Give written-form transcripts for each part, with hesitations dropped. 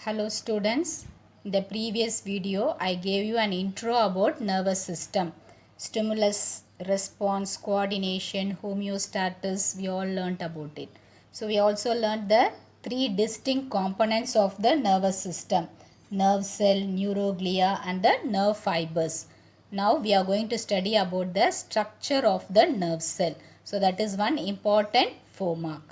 Hello students, in the previous video I gave you an intro about nervous system, stimulus, response, coordination, homeostasis, we all learnt about it. So we also learnt the three distinct components of the nervous system, nerve cell, neuroglia and the nerve fibers. Now we are going to study about the structure of the nerve cell. So that is one important 4 mark.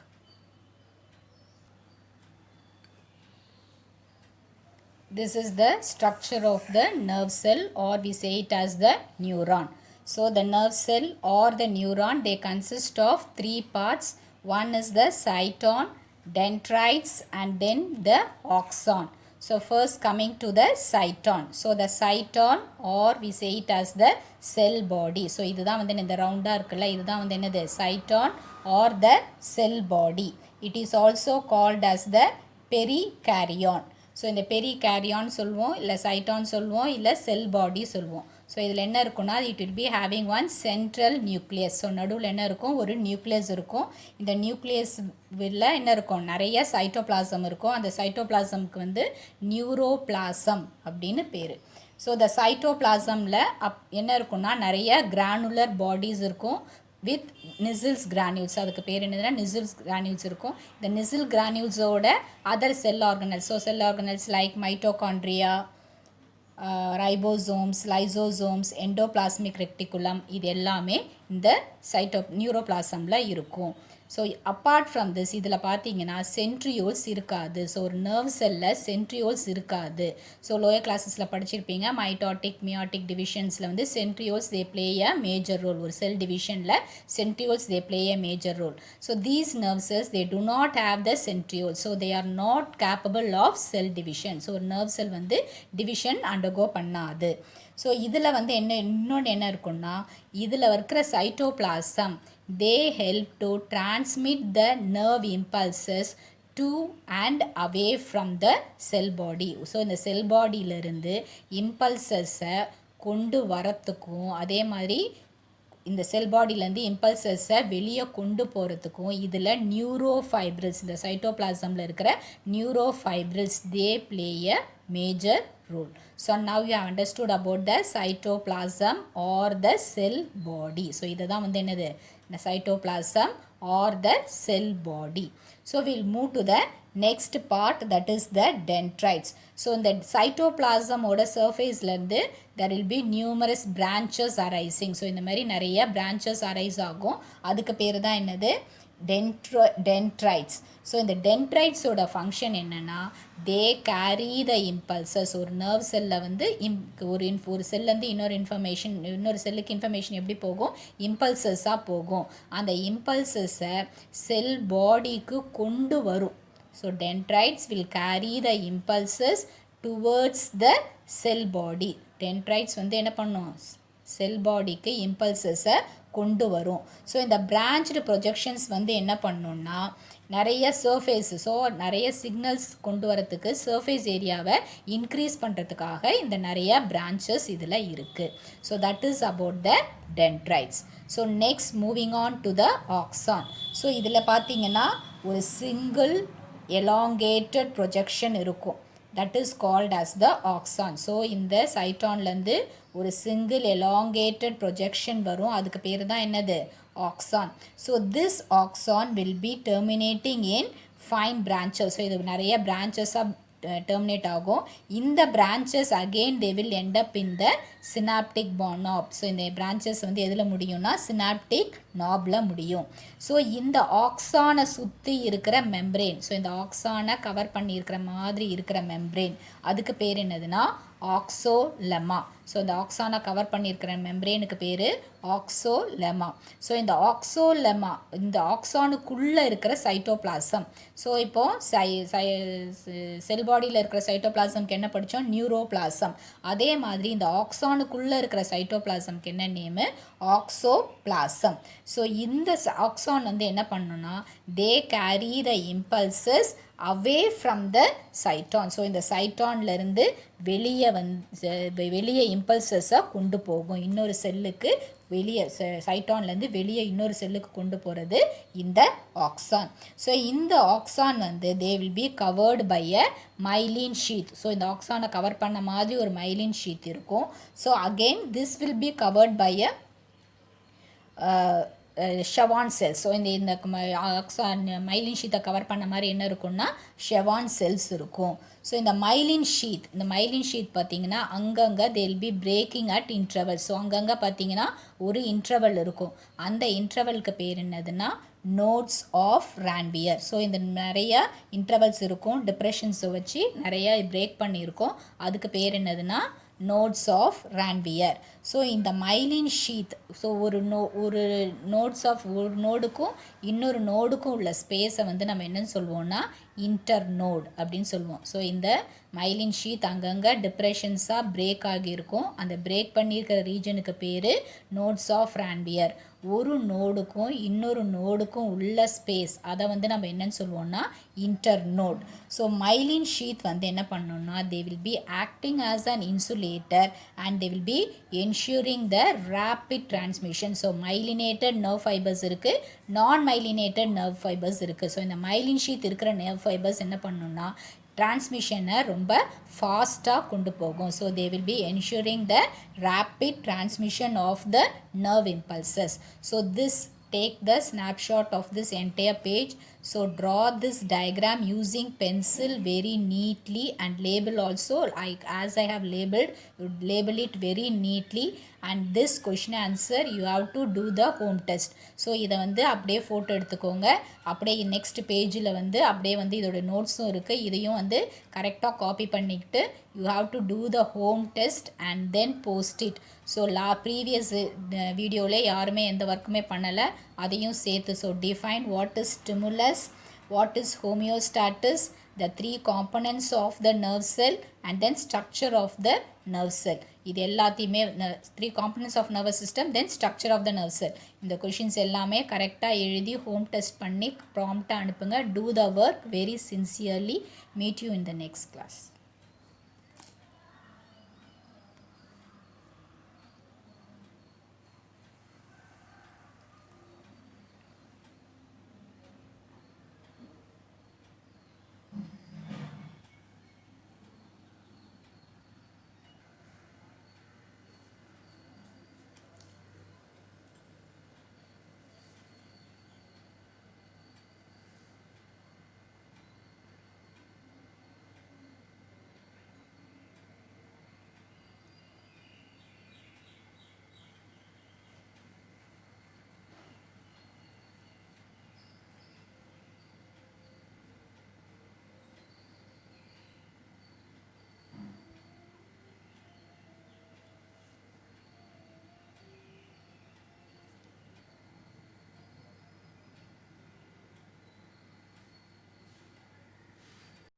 This is the structure of the nerve cell, or we say it as the neuron. So the nerve cell or the neuron, they consist of three parts. One is the cyton, dendrites and then the axon. So first coming to the cyton. So the cyton, or we say it as the cell body. So இதுதான் வந்து இந்த ரவுண்டா இருக்குல்ல, இதுதான் வந்து என்னது cyton or the cell body. It is also called as the perikaryon. So இந்த பெரிகாரியான் சொல்லுவோம், இல்லை சைட்டான் சொல்லுவோம், இல்லை செல் பாடி சொல்லுவோம். ஸோ இதில் என்ன இருக்குன்னா, it will be having one central nucleus. So நடுவில் என்ன இருக்கும், ஒரு நியூக்ளியஸ் இருக்கும். இந்த நியூக்ளியஸ் என்ன இருக்கும், நிறைய சைட்டோபிளாசம் இருக்கும். அந்த சைட்டோபிளாசம்க்கு வந்து நியூரோபிளாசம் அப்படின்னு பேர். ஸோ இந்த சைட்டோபிளாசமில் என்ன இருக்குன்னா, நிறைய கிரானுலர் பாடிஸ் இருக்கும் வித் நிசில்ஸ் கிரானியூல்ஸ். அதுக்கு பேர் என்னதுன்னா நிசில்ஸ் கிரானியூல்ஸ் இருக்கும். இந்த நிசில் கிரானியூல்ஸோட other cell organelles, so cell organelles like mitochondria, ribosomes, lysosomes, endoplasmic reticulum, இது எல்லாமே இந்த நியூரோபிளாசமில் இருக்கும். ஸோ அப்பார்ட் ஃப்ரம் திஸ், இதில் பார்த்தீங்கன்னா சென்ட்ரியோல்ஸ் இருக்காது. ஸோ ஒரு நர்வ் செல்லில் சென்ட்ரியோல்ஸ் இருக்காது. ஸோ லோயர் கிளாஸஸில் படிச்சிருப்பீங்க, மைட்டாட்டிக் மியாட்டிக் டிவிஷன்ஸில் வந்து centrioles they play a major role. ஒரு செல் டிவிஷனில் centrioles they play a major role. So these nerve cells they do not have the centrioles. So they are not capable of cell division. So ஒரு nerve cell வந்து division undergo பண்ணாது. So இதில் வந்து இன்னொன்று என்ன இருக்குன்னா, இதில் இருக்கிற cytoplasm they help to transmit the nerve impulses to and away from the cell body. So இந்த செல் பாடியிலிருந்து இம்பல்சஸை கொண்டு வரத்துக்கும், அதே மாதிரி இந்த செல் பாடியிலேருந்து இம்பல்சஸை வெளியே கொண்டு போகிறதுக்கும் இதில் நியூரோஃபைப்ரில்ஸ், இந்த சைட்டோபிளாசமில் இருக்கிற neurofibrils they play a major role. So now you have understood about the cytoplasm or the cell body. So இதுதான் வந்து என்னது, the cytoplasm or the cell body. So we'll move to the next part, that is the dendrites. So in the cytoplasm ஓட surfaceல இருந்து there will be numerous branches arising. So இந்த மாதிரி நிறைய branches arise ஆகும். அதுக்கு பேர் தான் என்னது, dendrites. ஸோ இந்த டென்ட்ரைட்ஸோட ஃபங்க்ஷன் என்னென்னா, தே கேரி த இம்பல்சஸ். ஒரு நர்வ் செல்லில் வந்து ஒரு செல்லேருந்து இன்னொரு செல்லுக்கு இன்ஃபர்மேஷன் எப்படி போகும், இம்பல்சஸாக போகும். அந்த இம்பல்சஸை செல் பாடிக்கு கொண்டு வரும். So dendrites will carry the impulses towards the sell body. Dendrites வந்து என்ன பண்ணும், செல் பாடிக்கு இம்பல்சஸை கொண்டு வரும். ஸோ இந்த பிரான்ச்டு ப்ரொஜெக்ஷன்ஸ் வந்து என்ன பண்ணணும்னா, நிறைய சர்ஃபேஸ், ஸோ நிறைய சிக்னல்ஸ் கொண்டு வரத்துக்கு சர்ஃபேஸ் ஏரியாவை இன்க்ரீஸ் பண்ணுறதுக்காக இந்த நிறைய பிரான்ச்சஸ் இதில் இருக்குது. So that is about the dendrites. So next moving on to the axon. So இதில் பார்த்தீங்கன்னா ஒரு சிங்கிள் எலாங்கேட்டட் ப்ரொஜெக்ஷன் இருக்கும். that is called as the axon. So இந்த சைட்டான்லேருந்து ஒரு சிங்கிள் எலாங்கேட்டட் ப்ரொஜெக்ஷன் வரும். அதுக்கு பேர் தான் என்னது, axon. So this axon will be terminating in fine branches. So இது நிறைய branchesஸாக terminate ஆகும். இந்த branches again they will end up in the synaptic knob. So இந்த branches வந்து எதில் முடியும்னா synaptic knobல முடியும். ஸோ இந்த ஆக்சானை சுற்றி இருக்கிற மெம்ப்ரெயின், ஸோ இந்த ஆக்சானை கவர் பண்ணி இருக்கிற மாதிரி இருக்கிற மெம்ப்ரெயின், அதுக்கு பேர் என்னதுன்னா ஆக்சோலெமா. ஸோ இந்த ஆக்சானை கவர் பண்ணியிருக்கிற மெம்ப்ரெயினுக்கு பேர் ஆக்சோலெமா. ஸோ இந்த ஆக்சோலெமா, இந்த ஆக்சானுக்குள்ளே இருக்கிற சைட்டோபிளாசம். ஸோ இப்போது செல் பாடியில் இருக்கிற சைட்டோபிளாசம்க்கு என்ன படித்தோம், நியூரோபிளாசம். அதே மாதிரி இந்த ஆக்சானுக்குள்ளே இருக்கிற சைட்டோபிளாசம்க்கு என்ன நேமு, ஆக்சோபிளாசம். ஸோ இந்த ஆக்சான் வந்து என்ன பண்ணணும்னா, they carry the impulses away from the cyton. So இந்த சைட்டான்லேருந்து வெளியே இம்பல்சஸை கொண்டு போகும். இன்னொரு செல்லுக்கு வெளியே சைட்டான்லேருந்து வெளியே இன்னொரு செல்லுக்கு கொண்டு போகிறது இந்த ஆக்சான். ஸோ இந்த ஆக்சான் வந்து they will be covered by a myelin sheath. So இந்த ஆக்சானை கவர் பண்ண மாதிரி ஒரு மைலின் ஷீத் இருக்கும். So again this will be covered by a Schwann cells. So இந்த ஆக்சான் மைலின் ஷீத்தை கவர் பண்ண மாதிரி என்ன இருக்கும்னா ஷெவான் செல்ஸ் இருக்கும். ஸோ இந்த மைலின் ஷீத் பார்த்திங்கன்னா அங்கங்கே they will be breaking at interval. So அங்கங்கே பார்த்திங்கன்னா ஒரு இன்டர்வல் இருக்கும். அந்த இன்டர்வலுக்கு பேர் என்னதுன்னா நோட்ஸ் ஆஃப் ரான்வியர். ஸோ இந்த நிறையா இன்டர்வல்ஸ் இருக்கும், டிப்ரெஷன்ஸை வச்சு நிறையா பிரேக் பண்ணியிருக்கோம். அதுக்கு பேர் என்னதுன்னா நோட்ஸ் ஆஃப் ரான்வியர். ஸோ இந்த மைலின் ஷீத், ஸோ ஒரு நோட்ஸ் ஆஃப் ஒரு நோடுக்கும் இன்னொரு நோடுக்கும் உள்ள ஸ்பேஸை வந்து நம்ம என்னன்னு சொல்லுவோம்னா இன்டர் நோட் அப்படின்னு சொல்லுவோம். ஸோ இந்த மைலின் ஷீத் அங்கங்கே டிப்ரெஷன்ஸாக பிரேக் ஆகியிருக்கும். அந்த பிரேக் பண்ணியிருக்கிற ரீஜனுக்கு பேர் நோட்ஸ் ஆஃப் ரான்வியர். ஒரு நோடுக்கும் இன்னொரு நோடுக்கும் உள்ள ஸ்பேஸ் அதை வந்து நம்ம என்னன்னு சொல்லுவோம்னா internode. So myelin sheath வந்து என்ன பண்ணணும்னா they will be acting as an insulator and they will be ensuring the rapid transmission. So myelinated nerve fibres இருக்குது, நான் மைலினேட்டட் நர்வ் ஃபைபர்ஸ் இருக்குது. ஸோ இந்த மைலின் ஷீத் இருக்கிற nerve fibres என்ன பண்ணணும்னா டிரான்ஸ்மிஷனை ரொம்ப ஃபாஸ்ட்டாக கொண்டு போகும். So they will be ensuring the rapid transmission of the nerve impulses. So this take the snapshot of this entire page. So draw this diagram using pencil very neatly and label also as I have labeled. You label it very neatly and this question answer you have to do the home test. So இதை வந்து அப்படியே photo எடுத்துக்கோங்க. அப்படியே next பேஜில் வந்து அப்படியே வந்து இதோட நோட்ஸும் இருக்குது. இதையும் வந்து கரெக்டாக காப்பி பண்ணிக்கிட்டு you have to do the home test and then post it. So previous வீடியோவில் யாருமே எந்த ஒர்க்குமே பண்ணலை, அதையும் சேர்த்து. So define what is stimulus, what is homeostasis, the three components of the nerve cell and then structure of the nerve cell. இது எல்லாத்தையுமே 3 components of nervous system then structure of the nerve cell. இந்த questions எல்லாமே கரெக்டாக எழுதி home test பண்ணி ப்ராம்ப்டாக அனுப்புங்க. Do the work very sincerely. Meet you in the next class.